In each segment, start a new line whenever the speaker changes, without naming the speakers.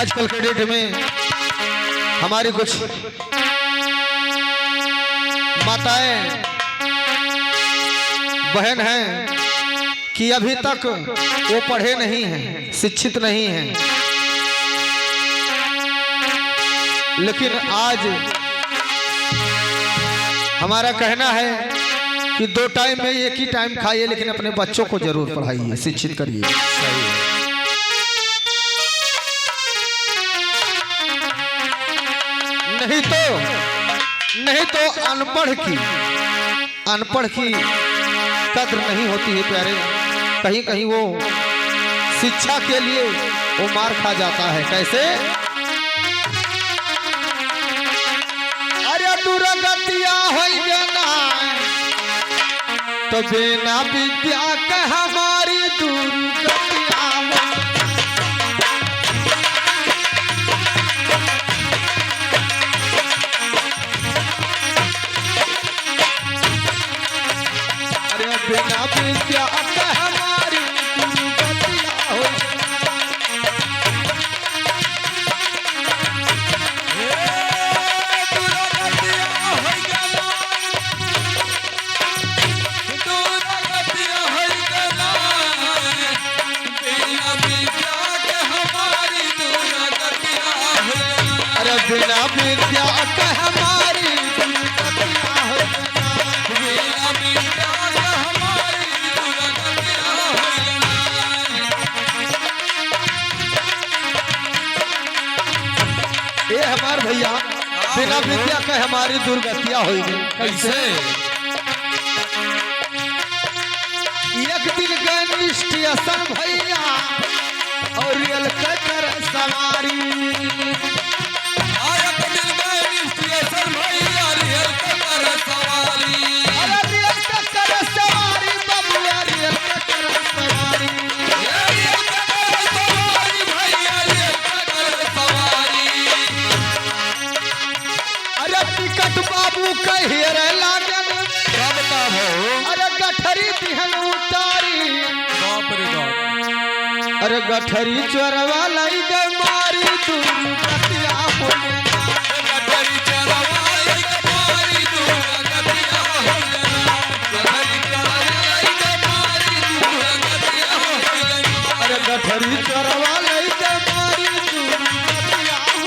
आजकल के डेट में हमारी कुछ माताएं बहन हैं कि अभी तक वो पढ़े नहीं हैं, शिक्षित नहीं हैं, लेकिन आज हमारा कहना है कि 2 टाइम में एक ही टाइम खाइए, लेकिन अपने बच्चों को जरूर पढ़ाइए, शिक्षित करिए। नहीं तो अनपढ़ की कद्र नहीं होती है प्यारे। कहीं कहीं वो शिक्षा के लिए वो मार खा जाता है। कैसे? अरे दुर्गतिया होइबे ना तो बिना विद्या के हमारी दुर्गतिया हो। बिना विद्या के हमारी दुर्गतिया हो। अरे बिना विद्या के हमारी दुर्गतिया हो। ये हमार भैया बिना विद्या के हमारी दुर्गतिया होगी। कैसे? एक दिन गए स्टेशन भैया और रेल के कर सवारी। एक दिन गए स्टेशन भैया रेल के कर सवारी। अरे रेल के कर सवारी बबुआ, रेल के कर सवारी। टिकट बाबू कहिए लागल कब तब हो। अरे गठरी दिहन उतारी। बाप रे बाप। अरे गठरी चोरवा लाई गए मारी दुर्गतिया हो। गठरी चोरवा लाई गए मारी दुर्गतिया हो। गठरी चोरवा लाई गए मारी दुर्गतिया हो। अरे गठरी चोरवा लाई गए मारी दुर्गतिया हो।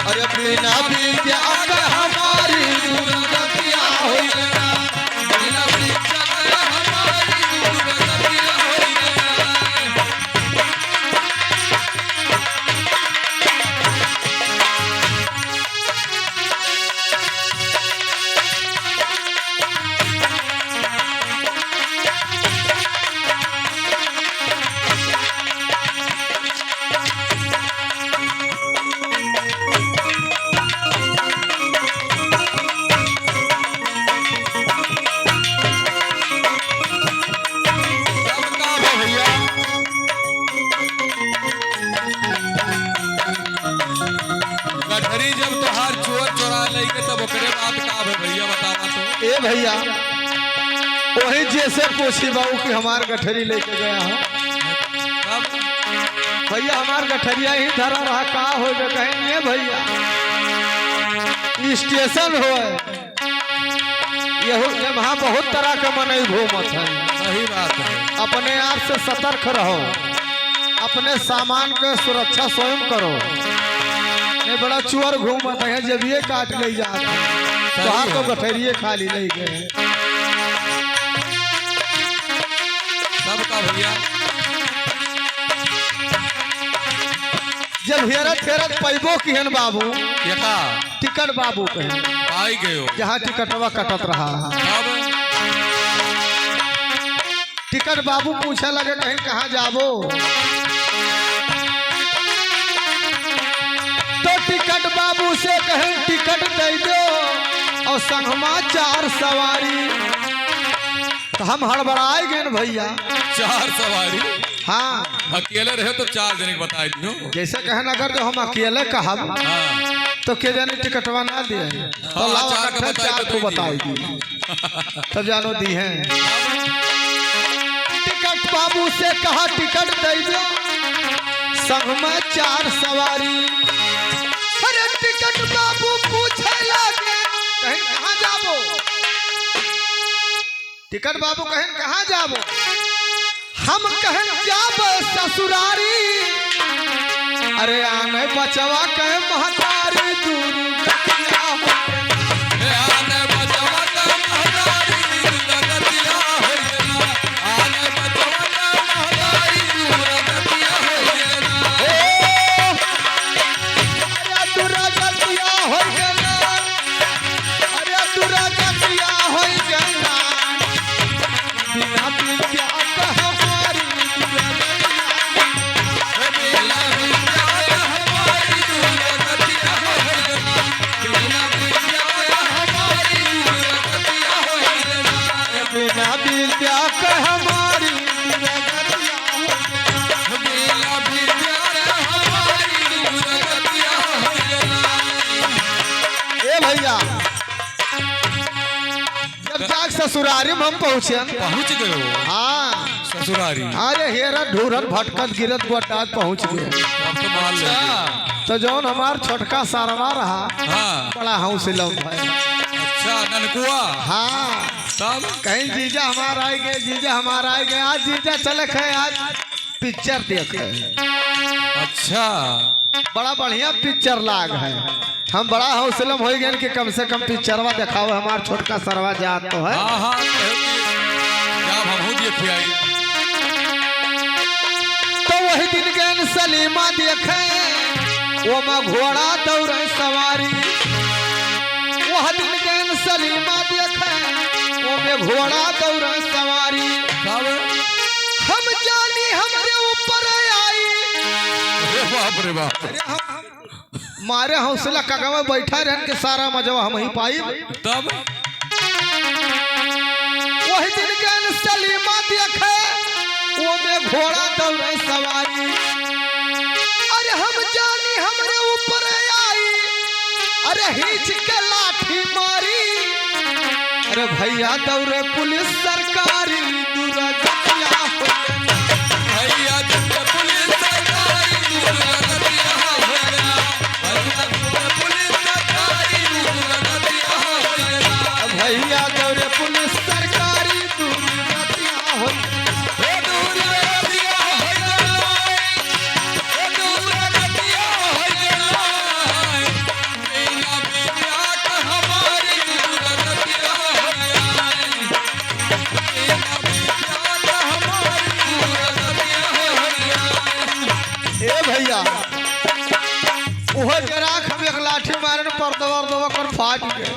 अरे बिना विद्या के हमारी दुर्गतिया हो। बिना विद्या के हमारी दुर्गतिया हो। गठरी जब तोहार चोर चोरा लेके तब ओकरे बात का है भैया बतावा तो। ए भैया वही जैसे पूछी बाबू कि हमार गठरी लेके गया हो। भैया हमार गठरिया ही धरा रहा का हो जो कहेंगे भैया स्टेशन हो यहाँ बहुत तरह के मन घूमत है। सही बात है। अपने आप से सतर्क रहो, अपने सामान के सुरक्षा स्वयं करो। नहीं बड़ा चोर घूमत है, जब ये काट ले जाता तो आप तो गठरिए खाली नहीं गए सबका भैया। जब हेरत हेरत पैबो किहन बाबू यका टिकट बाबू कहे पाई गयो जहाँ टिकटवा कटत रहा। टिकट बाबू पूछे लगे कहीं कहाँ जाबो तो टिकट बाबू से कहें टिकट दे दो और संगमा 4 सवारी। तो हम हड़बड़ाए गए भैया।
4 सवारी?
हाँ
अकेले रहे तो 4 जने बता दियो।
जैसे कहन अगर जो हम अकेले कहब तो के जाने टिकटवा ना दिए तो लाओ इकट्ठा चार को बताएगी तब जानो दी है। टिकट बाबू से कहा टिकट दे दो संग में 4 सवारी। अरे टिकट बाबू पूछे लगे कहीं कहाँ जाबो, टिकट बाबू कहें कहाँ जाबो, हम कहें जाबो ससुरारी। अरे आने बचवा कहे महतारी दूर गतिया हो, आने बचवा कहे महतारी दूर गतिया हो, आने बचवा कहे महतारी दूर गतिया हो। अरे दूर गतिया हो गना, अरे दूर गतिया हो गना, बिना बिना कह हमारी ससुरारी में हम पहुँच गए। हाँ
ससुरारी।
अरे हेरा ढूरन भटकत गिरत गोटात पहुँच गए। तो जौन हमार छोटका सारवा रहा
हाँ।
बड़ा हौसला भाई।
अच्छा ननकुआ।
हाँ
तब
कहीं जीजा हमारा आए गए, जीजा हमारा आए गए, आज जीजा चले गए, आज पिक्चर देखे।
अच्छा
बड़ा बढ़िया पिक्चर लाग है। हम बड़ा हौसला हो गए कि कम से कम पिक्चरवा दिखाओ हमार छोटका सरवा जात तो है।
हाँ हाँ हम देखे आई।
तो वही दिन गए सलीमा देखे वो में घोड़ा दौड़े सवारी। वह दिन गए सलीमा देखे वो में घोड़ा दौड़े सवारी। हम जानी हमरे ऊपर आई।
बाप रे बाप।
मारे हौसला कगा में बैठा रहन के सारा मजवा हम ही पाई।
तब
वही दिन गए सलीमा देखे वो में घोड़ा दौड़े सवारी। अरे हम जानी हमरे ऊपर आई, अरे हिच के लाठी मारी। अरे भैया दौड़े पुलिस सरकारी दूर गतिया हो,
भैया दौड़े पुलिस सरकारी दूर गतिया हो,
भैया दौड़े पुलिस सरकारी दूर गतिया हो। भैया हम एक लाठी मारे पर दवा कर फाट गए।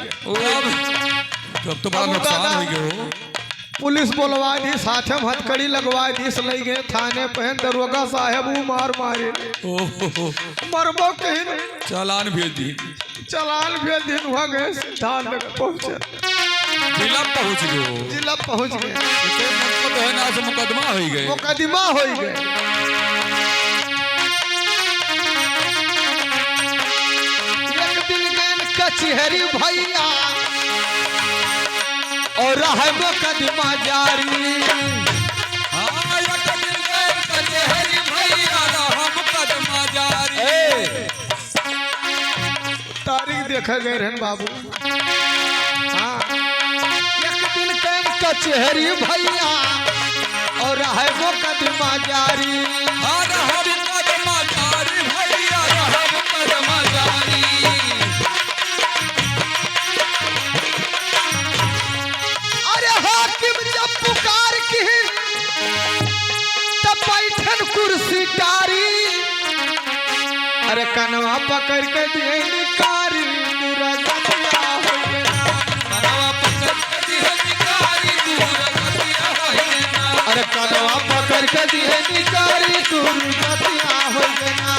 तब तो बड़ा नुकसान हो गया।
पुलिस बोलवा दी, साथे में हथकड़ी लगवा दी, ले गए थाने पहन दरोगा साहब मार मारे। मरबो कहीं
चालान भेज दी,
चालान भेज दिन हुआ गए सिद्धार्थ पहुंचे,
जिला पहुंच गए,
जिला पहुंच गए।
मतलब है ना से मुकदमा हो गए,
मुकदमा हो गए। कचहरी भैया और रहे मुकदमा जारी।
कचहरी भैया रहा मुकदमा जारी।
तारीख देखा गए रहन बाबू। हाँ एक दिन कैन कचहरी भैया और रहे मुकदमा जारी।
हाँ रहा मुकदमा जारी भैया रहा मुकदमा जारी।
जब पुकार की तब बैठन कुर्सी टारी। अरे कनवा पकड़ के दिए निकारी दूर गतिया हो गया,
कनवा पकड़ के दिए निकारी दूर गतिया हो गया।
अरे कनवा पकड़ के दिए निकारी दूर गतिया हो गया,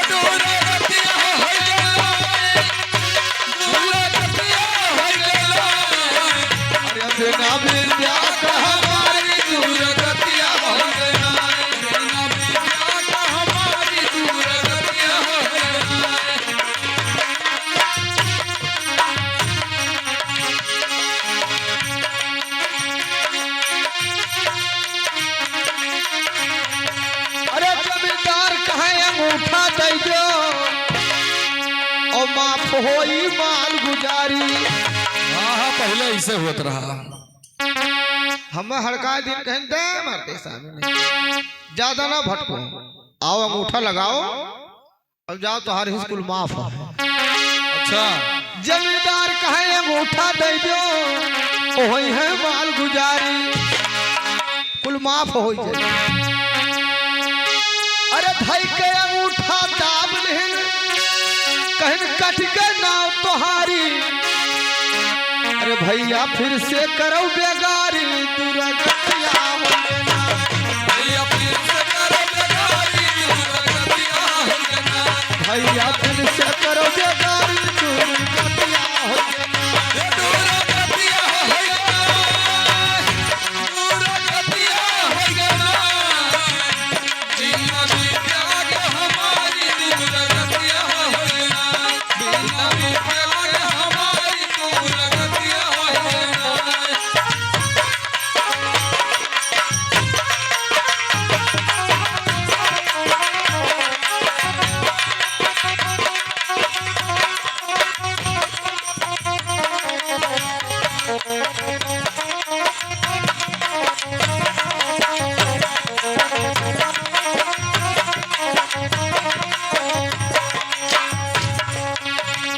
दूर गतिया हो गया, दूर गतिया हो गया।
अरे बिना विद्या हमारी दूर गतिया हो गया,
बिना विद्या हमारी दूर गतिया हो गया।
माफ होई माल गुजारी।
हाँ पहले ऐसे होत रहा।
हम हड़का दिन कहें दे मारते सामने ज्यादा ना भटको, आओ अंगूठा लगाओ अब जाओ, तुम्हारे स्कूल माफ है।
अच्छा
जमींदार कहे अंगूठा दे दो, वही है माल गुजारी, कुल माफ हो जाए। अरे भाई के अंगूठा दाब लेन, कहन कट के नाव तोहारी। अरे भैया फिर से करो बेगारी, दुर्गतिया हो जाना।
भैया फिर से करो बेगारी, दुर्गतिया हो जाना।
भैया फिर से करो बेगारी, दुर्गतिया हो जाना।
ये दुर्गतिया हो जाना, दुर्गतिया हो जाना। बिना त्याग हमारी दुर्गतिया हो जाना, बिना त्याग हमारी दुर्गतिया हो जाना।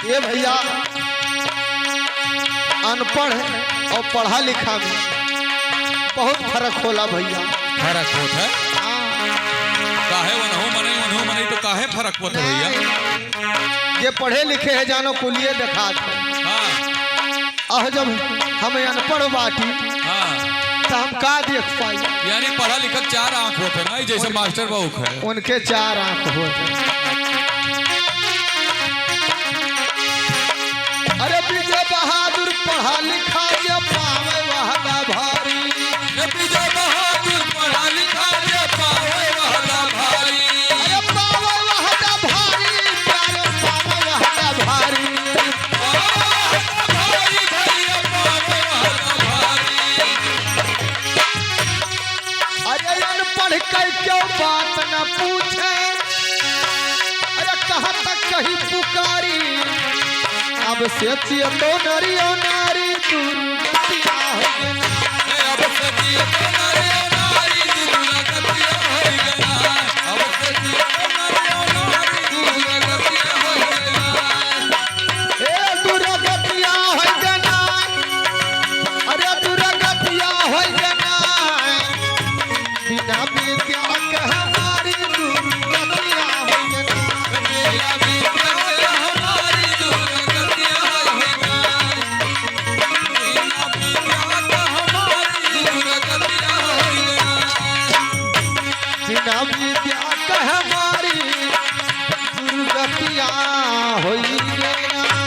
ये भैया अनपढ़ और पढ़ा लिखा में बहुत फर्क होला भैया।
फर्क होत है काहे वनहु मने तो काहे फर्क होत है भैया।
ये पढ़े लिखे है जानो कुलिए देखा
हाँ
और जब हम अनपढ़ बाटी
हाँ
तो हम का देख पाई।
यानी पढ़ा लिखा चार आंख होते ना, जैसे मास्टर बहु है
उनके चार आंख होते। अरे विजय बहादुर पढ़ा लिखा जे पावे वहदा भारी।
विजय बहादुर पढ़ा लिखा जे पावे वहदा भारी।
अरे पावे वहदा भारी, प्यारे पावे वहदा भारी।
भारी भैया पावे वहदा भारी।
अरे अनपढ़ के क्यों बात न पूछे, अरे कहाँ तक कहीं पुकारी। अब से तो नारी ओ नारी दुर्गतिया हो जाना।
अब से तो नारी दुर्गतिया हो जाना। अब से तो नारी दुर्गतिया हो जाना।
ए दुर्गतिया हो जाना, अरे दुर्गतिया हो जाना। बिना विद्या के हमारी दुर्गतिया हो जाना।
मेरा विद्या हमारी दुर्गतिया हो जाना। बिना विद्या हमारी दुर्गतिया हो जाना।
बिना विद्या के हमारी दुर्गतिया हो जाना।